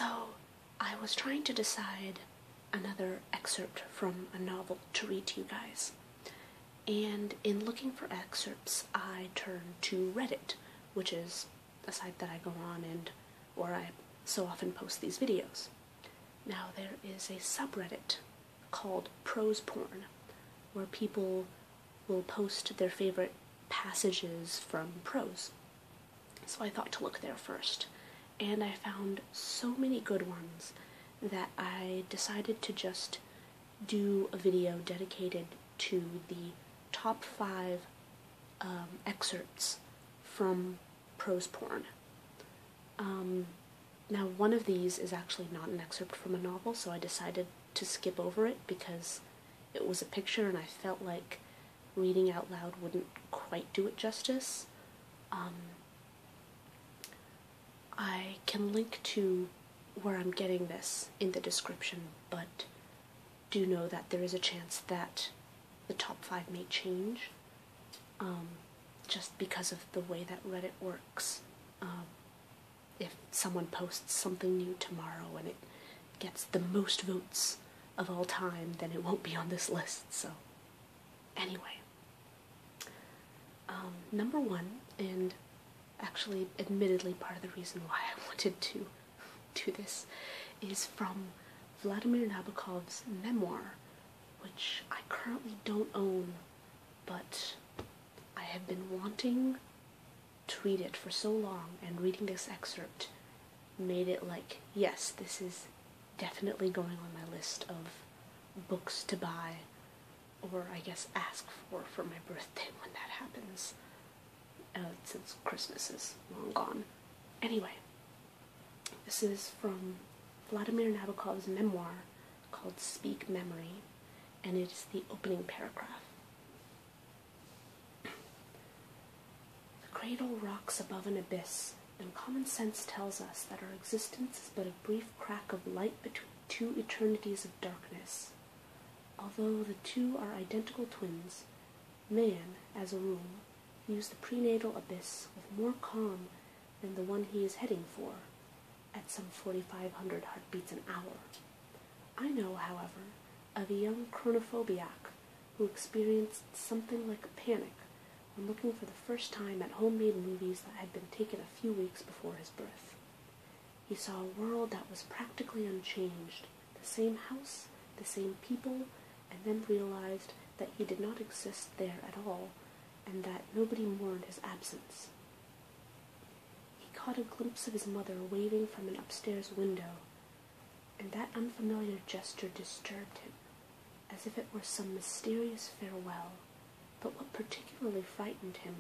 So, I was trying to decide another excerpt from a novel to read to you guys. And in looking for excerpts, I turned to Reddit, which is a site that I go on and where I so often post these videos. Now, there is a subreddit called Prose Porn, where people will post their favorite passages from prose. So I thought to look there first, and I found so many good ones that I decided to just do a video dedicated to the top 5 excerpts from Prose Porn. Now, one of these is actually not an excerpt from a novel, so I decided to skip over it because it was a picture and I felt like reading out loud wouldn't quite do it justice. I can link to where I'm getting this in the description, but do know that there is a chance that the top 5 may change, just because of the way that Reddit works. If someone posts something new tomorrow and it gets the most votes of all time, then it won't be on this list, so anyway. Number 1, and actually admittedly part of the reason why I wanted to do this, is from Vladimir Nabokov's memoir, which I currently don't own, but I have been wanting to read it for so long, and reading this excerpt made it like, yes, this is definitely going on my list of books to buy, or I guess ask for my birthday when that happens, since Christmas is long gone. Anyway, this is from Vladimir Nabokov's memoir called Speak Memory, and it is the opening paragraph. The cradle rocks above an abyss, and common sense tells us that our existence is but a brief crack of light between 2 eternities of darkness. Although the 2 are identical twins, man, as a rule, views the prenatal abyss with more calm than the one he is heading for, at some 4,500 heartbeats an hour. I know, however, of a young chronophobiac who experienced something like a panic when looking for the first time at homemade movies that had been taken a few weeks before his birth. He saw a world that was practically unchanged, the same house, the same people, and then realized that he did not exist there at all, and that nobody mourned his absence. He caught a glimpse of his mother waving from an upstairs window, and that unfamiliar gesture disturbed him, as if it were some mysterious farewell. But what particularly frightened him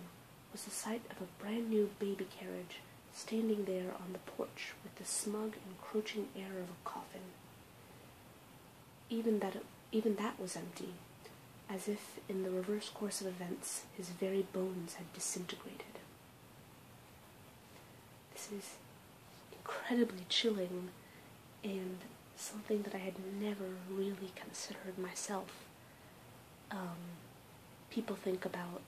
was the sight of a brand-new baby carriage standing there on the porch with the smug, encroaching air of a coffin. Even that was empty, as if in the reverse course of events his very bones had disintegrated. This is incredibly chilling, and something that I had never really considered myself. People think about,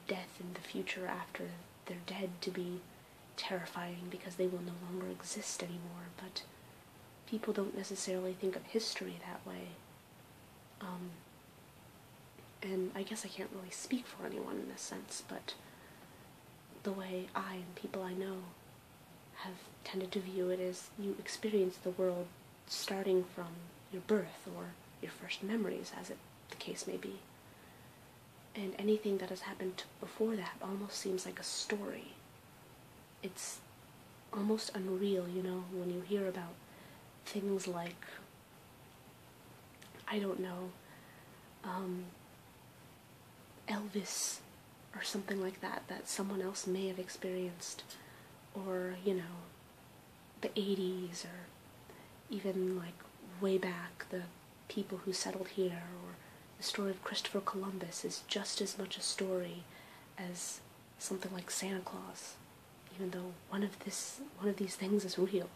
death in the future after they're dead to be terrifying because they will no longer exist anymore, but people don't necessarily think of history that way. And I guess I can't really speak for anyone in this sense, but the way I and people I know have tended to view it is you experience the world starting from your birth or your first memories, as the case may be. And anything that has happened before that almost seems like a story. It's almost unreal, when you hear about things like, I don't know, Elvis or something like that someone else may have experienced, or, the 80s, or even, like, way back, the people who settled here, or the story of Christopher Columbus is just as much a story as something like Santa Claus, even though one of these things is real,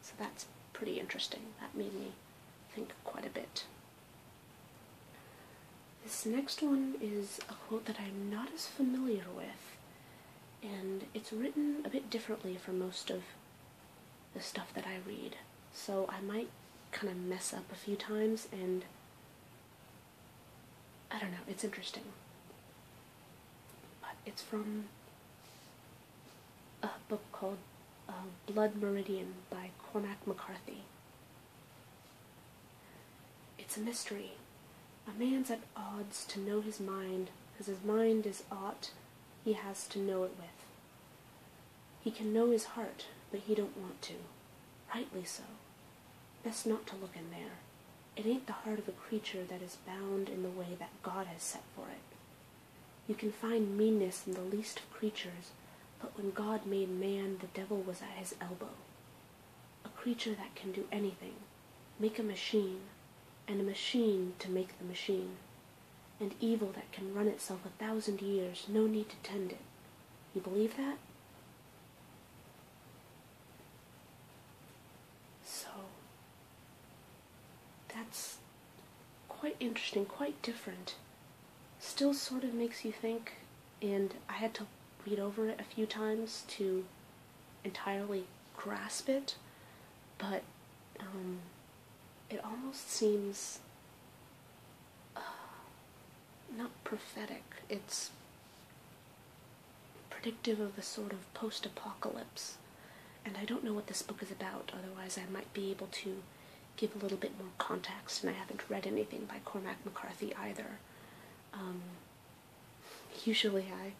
So that's pretty interesting. That made me think quite a bit. This next one is a quote that I'm not as familiar with, and it's written a bit differently from most of the stuff that I read. So I might kind of mess up a few times, and I don't know, it's interesting. But it's from a book called Blood Meridian by Cormac McCarthy. It's a mystery. A man's at odds to know his mind, because his mind is aught he has to know it with. He can know his heart, but he don't want to. Rightly so. Best not to look in there. It ain't the heart of a creature that is bound in the way that God has set for it. You can find meanness in the least of creatures, but when God made man, the devil was at his elbow. A creature that can do anything, make a machine, and a machine to make the machine, and evil that can run itself 1,000 years, no need to tend it. You believe that? So, that's quite interesting, quite different. Still sort of makes you think, and I had to read over it a few times to entirely grasp it, but it almost seems not prophetic. It's predictive of a sort of post-apocalypse, and I don't know what this book is about, otherwise I might be able to give a little bit more context, and I haven't read anything by Cormac McCarthy either. Usually I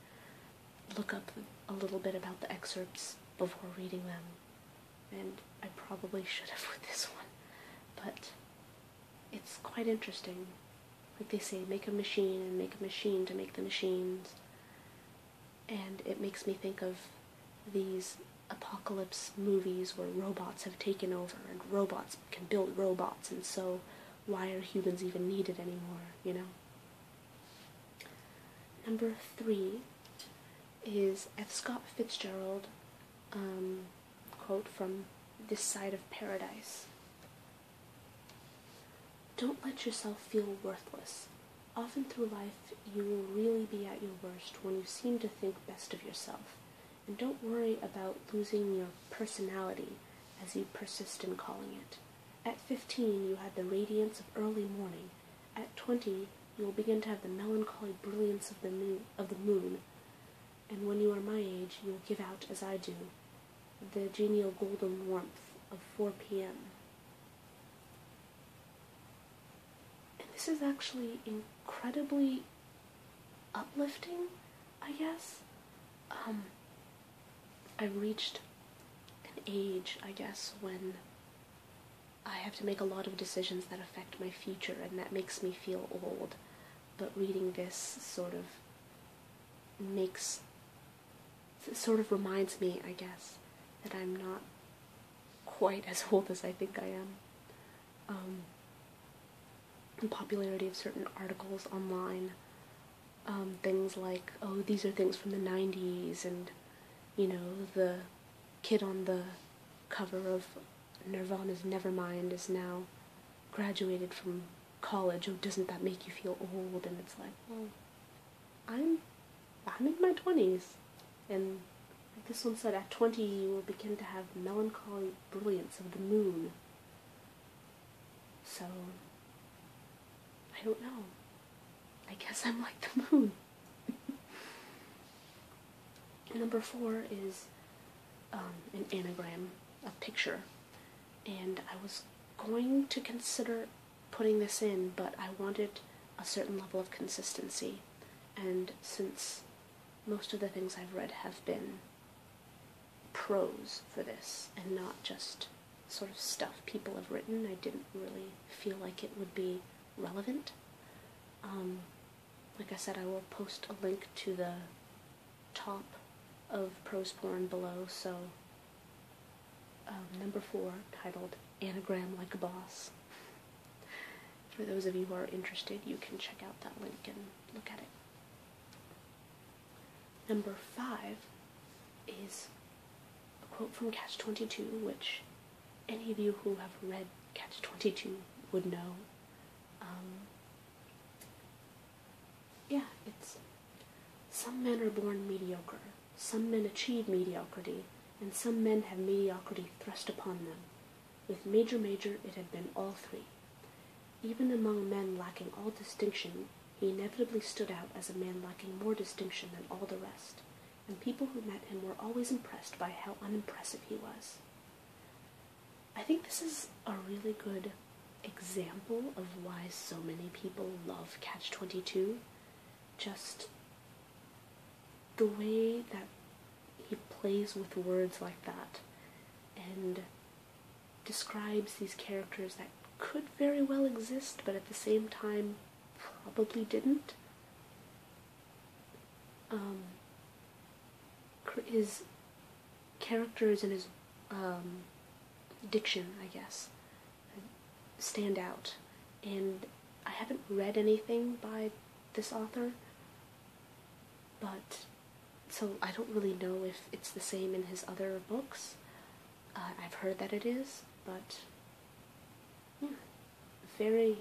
look up a little bit about the excerpts before reading them, and I probably should have with this one, but it's quite interesting. Like they say, make a machine and make a machine to make the machines, and it makes me think of these apocalypse movies where robots have taken over and robots can build robots, and so why are humans even needed anymore, you know? Number 3 is F Scott Fitzgerald, quote from This Side of Paradise. Don't let yourself feel worthless. Often through life you will really be at your worst when you seem to think best of yourself. And don't worry about losing your personality, as you persist in calling it. At 15 you had the radiance of early morning. At 20 you will begin to have the melancholy brilliance of the moon. And when you are my age, you will give out, as I do, the genial golden warmth of 4 p.m. And this is actually incredibly uplifting, I guess. I've reached an age, I guess, when I have to make a lot of decisions that affect my future, and that makes me feel old. But reading this sort of reminds me, I guess, that I'm not quite as old as I think I am. The popularity of certain articles online, things like, oh, these are things from the 90s, and, you know, the kid on the cover of Nirvana's Nevermind is now graduated from college. Oh, doesn't that make you feel old? And it's like, well, I'm in my 20s, and like this one said, at 20 you will begin to have the melancholy brilliance of the moon. So, I don't know. I guess I'm like the moon. Number 4 is an anagram, a picture, and I was going to consider putting this in, but I wanted a certain level of consistency, and since most of the things I've read have been prose for this, and not just sort of stuff people have written, I didn't really feel like it would be relevant. Like I said, I will post a link to the top of Prose Porn below, so number 4, titled Anagram Like a Boss. For those of you who are interested, you can check out that link and look at it. Number 5 is a quote from Catch-22, which any of you who have read Catch-22 would know. It's, some men are born mediocre, some men achieve mediocrity, and some men have mediocrity thrust upon them. With Major it had been all three. Even among men lacking all distinction, he inevitably stood out as a man lacking more distinction than all the rest, and people who met him were always impressed by how unimpressive he was. I think this is a really good example of why so many people love Catch-22. Just the way that he plays with words like that and describes these characters that could very well exist, but at the same time probably didn't. His characters and his diction, I guess, stand out. And I haven't read anything by this author, but so I don't really know if it's the same in his other books. I've heard that it is, but yeah, very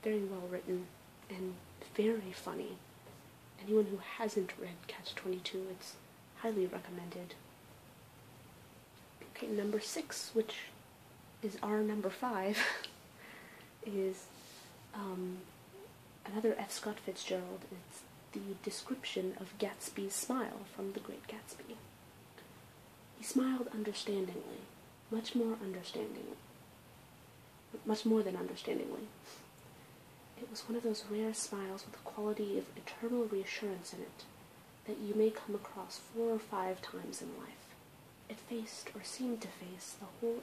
well written and very funny. Anyone who hasn't read Catch-22, it's highly recommended. Okay, number 6, which is our number 5, is another F Scott Fitzgerald. It's the description of Gatsby's smile from The Great Gatsby. He smiled understandingly, much more than understandingly. It was one of those rare smiles with a quality of eternal reassurance in it that you may come across 4 or 5 times in life. It faced, or seemed to face, the whole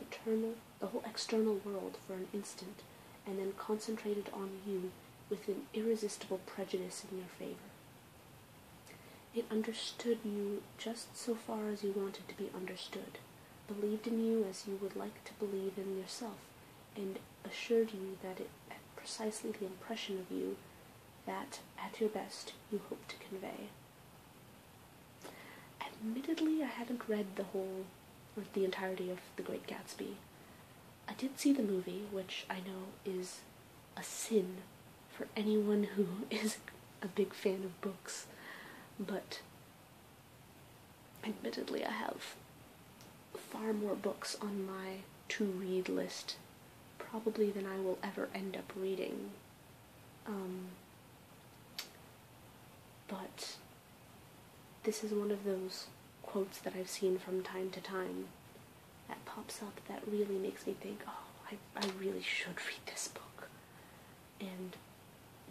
external world for an instant, and then concentrated on you with an irresistible prejudice in your favor. It understood you just so far as you wanted to be understood, believed in you as you would like to believe in yourself, and assured you that it had precisely the impression of you that, at your best, you hoped to convey. Admittedly, I haven't read the entirety of The Great Gatsby. I did see the movie, which I know is a sin for anyone who is a big fan of books, but admittedly I have far more books on my to-read list, probably than I will ever end up reading. But this is one of those quotes that I've seen from time to time that pops up that really makes me think, oh, I really should read this book. And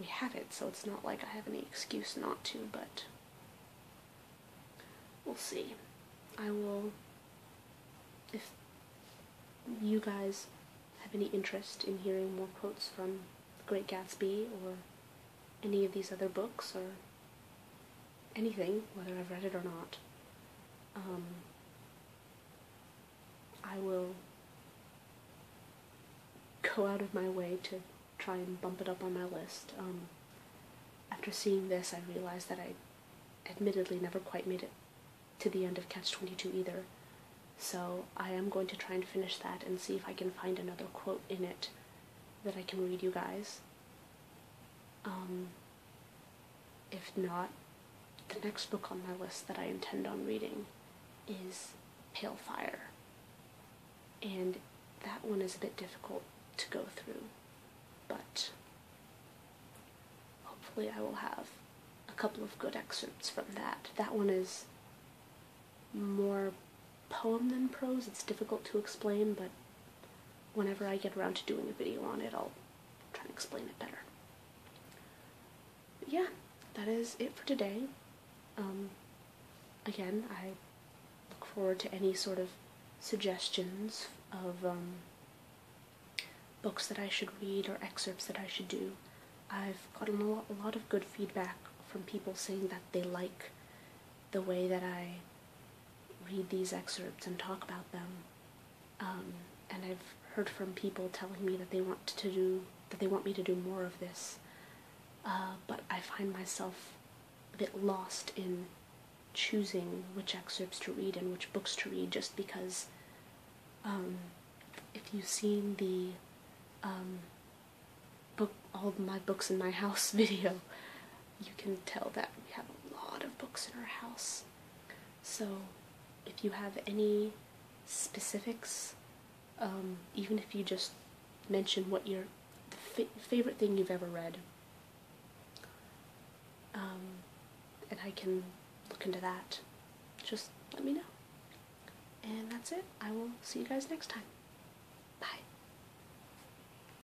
we have it, so it's not like I have any excuse not to, but we'll see. I will, if you guys have any interest in hearing more quotes from The Great Gatsby or any of these other books or anything, whether I've read it or not, I will go out of my way to try and bump it up on my list. After seeing this, I realized that I admittedly never quite made it to the end of Catch-22 either, so I am going to try and finish that and see if I can find another quote in it that I can read you guys. If not, the next book on my list that I intend on reading is Pale Fire, and that one is a bit difficult to go through, but hopefully I will have a couple of good excerpts from that. That one is more poem than prose. It's difficult to explain, but whenever I get around to doing a video on it, I'll try and explain it better. But yeah, that is it for today. Again, I look forward to any sort of suggestions of books that I should read or excerpts that I should do. I've gotten a lot of good feedback from people saying that they like the way that I read these excerpts and talk about them, and I've heard from people telling me that they want me to do more of this, but I find myself a bit lost in choosing which excerpts to read and which books to read, just because if you've seen the all of my books in my house video, you can tell that we have a lot of books in our house. So if you have any specifics, even if you just mention what your favorite thing you've ever read, and I can look into that, just let me know. And that's it. I will see you guys next time.